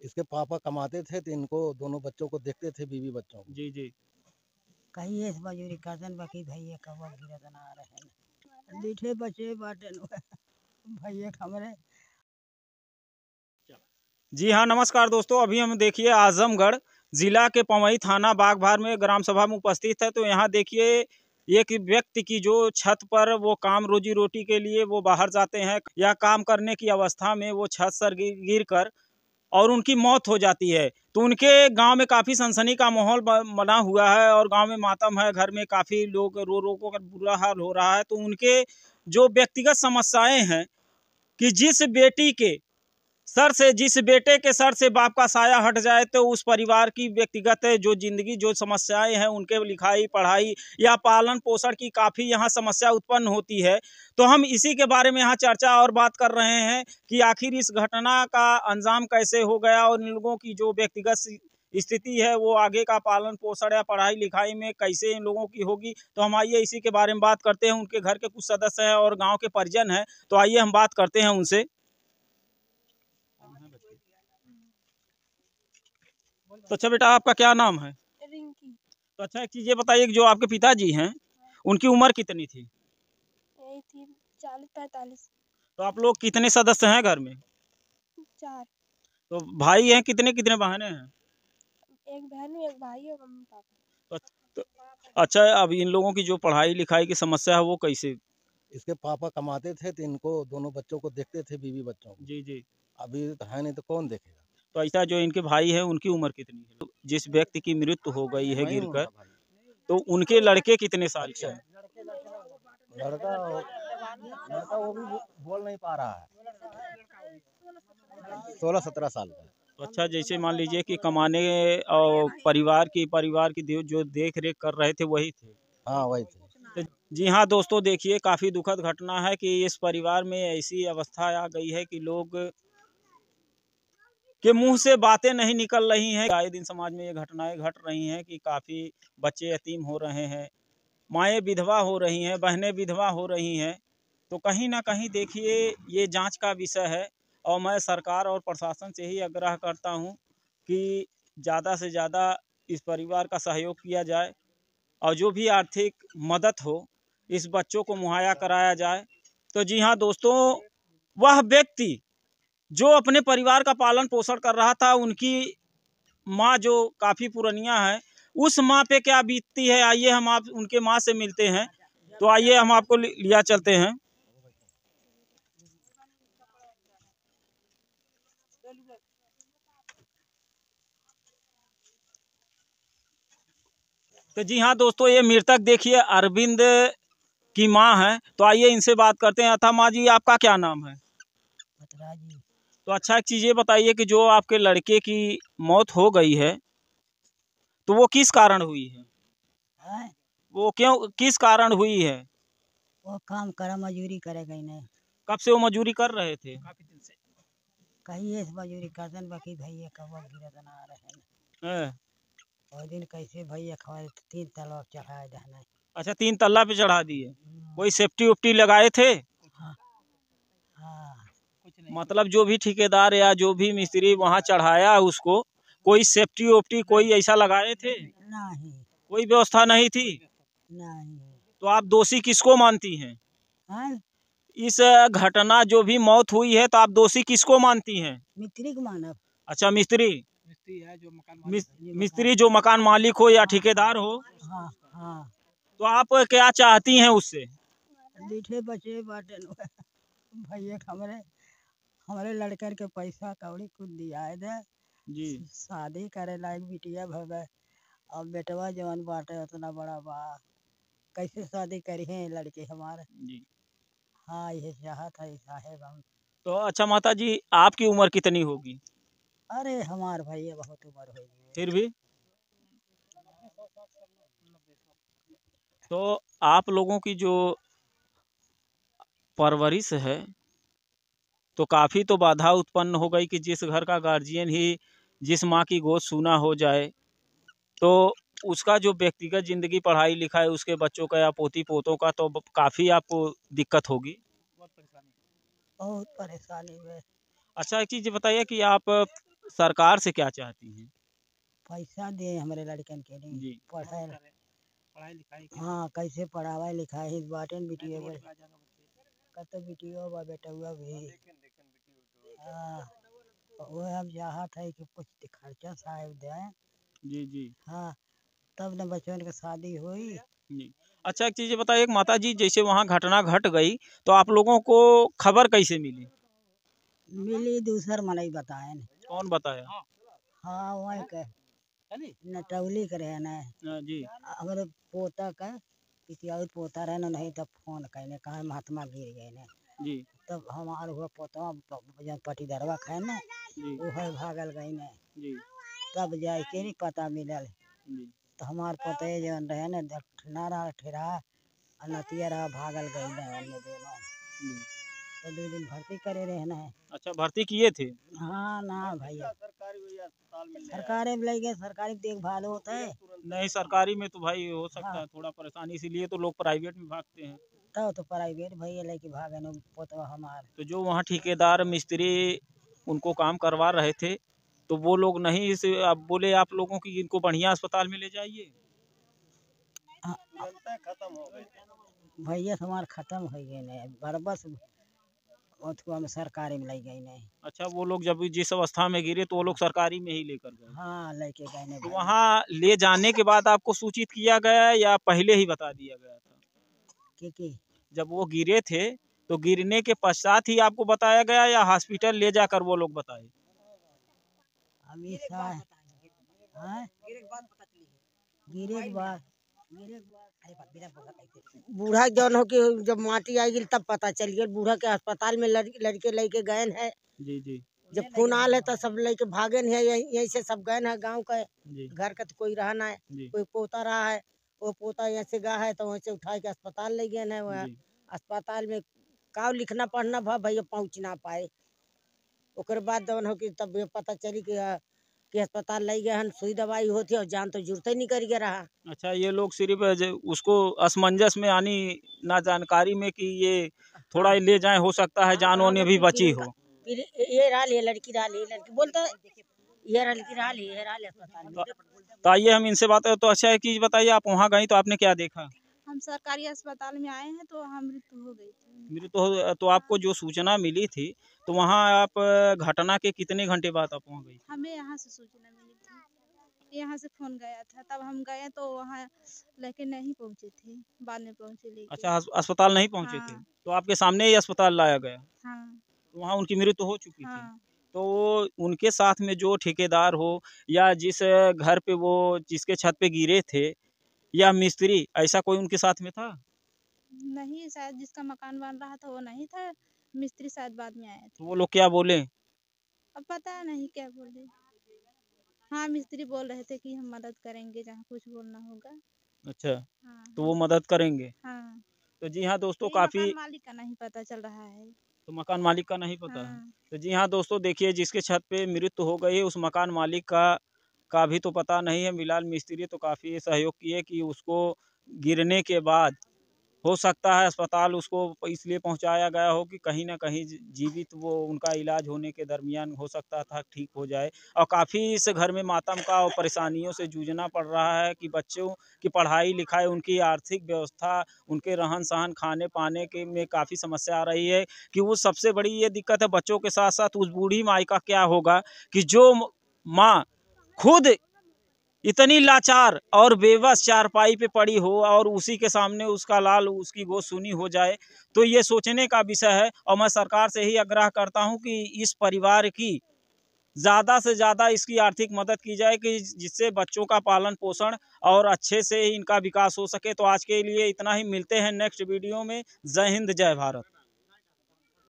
इसके पापा कमाते थे तो इनको दोनों बच्चों को देखते थे, बीवी बच्चों को। जी जी। कहीं ये मजूरी करतन बाकी भैया कब गिरत ना रहे दिठे बचे बाटे भैया हमरे। जी हाँ, नमस्कार दोस्तों। अभी हम देखिए आजमगढ़ जिला के पवई थाना बागबार में ग्राम सभा में उपस्थित है। तो यहाँ देखिए एक व्यक्ति की जो छत पर वो काम रोजी रोटी के लिए वो बाहर जाते हैं या काम करने की अवस्था में वो छत से गिर कर और उनकी मौत हो जाती है। तो उनके गांव में काफ़ी सनसनी का माहौल बना हुआ है और गांव में मातम है, घर में काफ़ी लोग रो रो कर बुरा हाल हो रहा है। तो उनके जो व्यक्तिगत समस्याएं हैं कि जिस बेटे के सर से बाप का साया हट जाए तो उस परिवार की व्यक्तिगत जो जिंदगी जो समस्याएं हैं उनके लिखाई पढ़ाई या पालन पोषण की काफ़ी यहाँ समस्या उत्पन्न होती है। तो हम इसी के बारे में यहाँ चर्चा और बात कर रहे हैं कि आखिर इस घटना का अंजाम कैसे हो गया और इन लोगों की जो व्यक्तिगत स्थिति है वो आगे का पालन पोषण या पढ़ाई लिखाई में कैसे इन लोगों की होगी। तो हम आइए इसी के बारे में बात करते हैं। उनके घर के कुछ सदस्य हैं और गाँव के परिजन हैं, तो आइए हम बात करते हैं उनसे। तो अच्छा बेटा, आपका क्या नाम है? रिंकी। तो अच्छा एक चीज़ ये बताइए कि जो आपके पिताजी हैं उनकी उम्र कितनी थी? यही थी 40-45। तो आप लोग कितने सदस्य हैं घर में? 4। तो भाई हैं कितने, कितने बहनें हैं? एक बहन एक भाई और मम्मी पापा। तो अच्छा, अब इन लोगों की जो पढ़ाई लिखाई की समस्या है वो कैसे? इसके पापा कमाते थे तो इनको दोनों बच्चों को देखते थे, बीवी बच्चों को। जी जी। अभी है नहीं तो कौन देखेगा। तो ऐसा जो इनके भाई हैं उनकी उम्र कितनी है? जिस व्यक्ति की मृत्यु हो गई है वही गिरकर, उनका भाई। तो उनके लड़के कितने साल के अच्छा, हैं? लड़का लड़का वो भी बोल नहीं पा रहा है, 16-17 साल का। तो अच्छा, जैसे मान लीजिए कि कमाने और परिवार की जो देख रेख कर रहे थे वही थे। हाँ वही थे। तो जी हाँ दोस्तों, देखिए काफ़ी दुखद घटना है कि इस परिवार में ऐसी अवस्था आ गई है कि लोग के मुंह से बातें नहीं निकल रही हैं। आए दिन समाज में ये घटनाएं घट रही हैं कि काफ़ी बच्चे यतीम हो रहे हैं, माएँ विधवा हो रही हैं, बहनें विधवा हो रही हैं। तो कहीं ना कहीं देखिए ये जांच का विषय है और मैं सरकार और प्रशासन से ही आग्रह करता हूं कि ज़्यादा से ज़्यादा इस परिवार का सहयोग किया जाए और जो भी आर्थिक मदद हो इस बच्चों को मुहैया कराया जाए। तो जी हाँ दोस्तों, वह व्यक्ति जो अपने परिवार का पालन पोषण कर रहा था, उनकी माँ जो काफ़ी पुरानिया है, उस माँ पे क्या बीतती है, आइए हम आप उनके माँ से मिलते हैं। तो आइए हम आपको लिया चलते हैं। तो जी हाँ दोस्तों, ये मृतक देखिए अरविंद की माँ है। तो आइए इनसे बात करते हैं। अथा माँ जी, आपका क्या नाम है? जी। तो अच्छा एक चीज़ ये बताइए कि जो आपके लड़के की मौत हो गई है तो वो किस कारण हुई है? है? वो क्यों, किस कारण हुई है? वो काम करा मजूरी करे गई नहीं कब से वो मजदूरी कर रहे थे? काफी दिन से। कहीं ये मजूरी करतन बाकी भैया कब गिरत ना रहे हैं। और दिन कैसे भैया खवाए 3 तलाब चढ़ाए जाना। अच्छा, 3 तल्ला पे चढ़ा दिए। कोई सेफ्टी उफ्टी लगाए थे? हाँ हाँ। मतलब जो भी ठेकेदार या जो भी मिस्त्री वहाँ चढ़ाया उसको, कोई सेफ्टी उफ्टी कोई ऐसा लगाए थे? नहीं कोई व्यवस्था नहीं थी? नहीं। तो आप दोषी किसको मानती हैं हाँ? इस घटना जो भी मौत हुई है? तो आप दोषी किसको मानती हैं? मित्री को मानव। अच्छा, मिस्त्री है जो मकान मिस्त्री जो मकान मालिक हो या ठेकेदार हो, हाँ हाँ। तो आप क्या चाहती हैं उससे? दिठे बचे बाटे भैया हमरे हमरे लड़कर के पैसा कौड़ी कुछ दिया दे जी शादी करे लायक बिटिया भवे। अब बेटवा जवन बाटे उतना बड़ा बा कैसे शादी करी है लड़के हमारे। जी। हाँ ये चाहत है साहेब हम। तो अच्छा माता जी, आपकी उम्र कितनी होगी? अरे हमार भैया बहुत उम्र हो गई। फिर भी तो आप लोगों की जो परवरिश है तो काफ़ी तो बाधा उत्पन्न हो गई कि जिस घर का गार्जियन ही जिस माँ की गोद सूना हो जाए तो उसका जो व्यक्तिगत जिंदगी पढ़ाई लिखाई उसके बच्चों का या पोती पोतों का तो काफ़ी आपको दिक्कत होगी। बहुत परेशानी में। अच्छा एक चीज़ बताइए कि आप सरकार से क्या चाहती हैं? पैसा दे हमारे लड़कन के लिए जी। पढ़ाए। पढ़ाई लिखाई हाँ कैसे पढ़ावा लिखाई बाटन बिटिया कत बिटियो बा बेटा हुआ भी। हाँ वो हम चाहत है कि कुछ खर्चा साहब दे। जी जी हाँ तब न बच्चन के शादी हुई। जी। अच्छा एक चीज़ बताइए, एक माता जी, जैसे वहाँ घटना घट गई तो आप लोगों को खबर कैसे मिली? मिली दूसर मनई बताए न। कौन बताया? हाँ वही के नटौली करे है न जी हमारे पोता का पितिया पोता रहे न नहीं तब फोन कहने कहा महात्मा गिर गए न। जी तब हमार हुआ पोता जब पटीदरवा खाए न जी वो भागल गई न। जी तब जाए के नहीं पता मिलल। जी। तो हमार पोते जवन रहे न ना रहा ठेरा नतिया रहा भागल गई न अन्य दोनों। जी। तो 2 दिन भर्ती करे रहे न। अच्छा, भर्ती किए थे? हाँ ना भैया सरकारी में ले गए सरकारी देखभाल होता है। नहीं, सरकारी में तो भाई हो सकता हाँ है थोड़ा परेशानी, इसीलिए तो लोग प्राइवेट में भागते हैं। तब तो प्राइवेट भैया लेके भागे न पोतवा हमार। तो जो वहाँ ठेकेदार मिस्त्री उनको काम करवा रहे थे, तो वो लोग नहीं इसे अब बोले आप लोगों की इनको बढ़िया अस्पताल में ले जाइए? खत्म हो गई। भैया हमार खत्म हो गए न बरबस अथुआ में सरकारी में ले गई नहीं। अच्छा, वो लोग जब जिस अवस्था में गिरे तो वो लोग सरकारी में ही लेकर गए? हाँ लेके गए न तो भैया। वहाँ ले जाने के बाद आपको सूचित किया गया या पहले ही बता दिया गया था? की जब वो गिरे थे तो गिरने के पश्चात ही आपको बताया गया या हॉस्पिटल ले जाकर वो लोग बताए? हमेशा हाँ गिरे के बाद बूढ़ा जौन हो कि जब माटी आई गई तब पता चल गया बूढ़ा के अस्पताल में लड़के लेके गए हैं। जी जी जब खून आल है तो सब लेके भागे हैं यहीं से सब गए हैं गांव का जी घर का तो कोई रहा ना है। जी कोई पोता रहा है वो पोता यहाँ से गया है तो वहाँ से उठा के अस्पताल ले गए हैं। वहाँ जी। अस्पताल में का लिखना पढ़ना भैया पहुँच ना पाए। ओकर बाद जौन हो कि तब ये पता चली कि अस्पताल ले गए हैं सुई दवाई होती और जान तो जरूरत ही नहीं कर गया रहा। अच्छा, ये लोग सिर्फ उसको असमंजस में आनी ना जानकारी में कि ये थोड़ा ले जाए, हो सकता है जान वान भी बची हो। फिर ये रहा ये लड़की बोलता ये लड़की रहा अस्पताल में। तो आइए हम इनसे बात करें। तो अच्छा एक चीज़ बताइए, आप वहाँ गई तो आपने क्या देखा? हम सरकारी अस्पताल में आए हैं तो हम मृत्यु हो गई थी। मृत्यु तो आपको जो सूचना मिली थी तो वहाँ आप घटना के कितने घंटे बाद आप वहाँ गई? हमें यहाँ से सूचना मिली थी, यहाँ से फोन गया था तब हम गए तो वहाँ लेके नहीं पहुँचे थे, बाद में पहुँचे लेके। अच्छा, अस्पताल नहीं पहुँचे थे? हाँ। तो आपके सामने ही अस्पताल लाया गया? हाँ तो वहाँ उनकी मृत्यु हो चुकी थी? हाँ। तो उनके साथ में जो ठेकेदार हो या जिस घर पे वो जिसके छत पे गिरे थे या मिस्त्री, ऐसा कोई उनके साथ में था? नहीं शायद जिसका मकान बन रहा था वो नहीं था, मिस्त्री शायद बाद में आए थे। तो वो लोग क्या बोले? अब पता नहीं क्या बोले। हाँ मिस्त्री बोल रहे थे कि हम मदद करेंगे जहाँ कुछ बोलना होगा। अच्छा, हाँ तो वो मदद करेंगे। हाँ। तो जी हाँ दोस्तों, ये काफ़ी मकान मालिक का नहीं पता चल रहा है। तो मकान मालिक का नहीं पता है। हाँ। तो जी हाँ दोस्तों, देखिए जिसके छत पे मृत्यु हो गई उस मकान मालिक का भी तो पता नहीं है। फिलहाल मिस्त्री तो काफ़ी सहयोग किए कि उसको गिरने के बाद हो सकता है अस्पताल उसको इसलिए पहुंचाया गया हो कि कहीं ना कहीं जीवित वो उनका इलाज होने के दरमियान हो सकता था ठीक हो जाए। और काफ़ी इस घर में मातम का और परेशानियों से जूझना पड़ रहा है कि बच्चों की पढ़ाई लिखाई, उनकी आर्थिक व्यवस्था, उनके रहन सहन, खाने पाने के में काफ़ी समस्या आ रही है। कि वो सबसे बड़ी ये दिक्कत है बच्चों के साथ साथ उस बूढ़ी माई का क्या होगा कि जो माँ खुद इतनी लाचार और बेबस चारपाई पे पड़ी हो और उसी के सामने उसका लाल उसकी गोद सुनी हो जाए, तो ये सोचने का विषय है। और मैं सरकार से ही आग्रह करता हूं कि इस परिवार की ज़्यादा से ज़्यादा इसकी आर्थिक मदद की जाए कि जिससे बच्चों का पालन पोषण और अच्छे से इनका विकास हो सके। तो आज के लिए इतना ही, मिलते हैं नेक्स्ट वीडियो में। जय हिंद, जय भारत।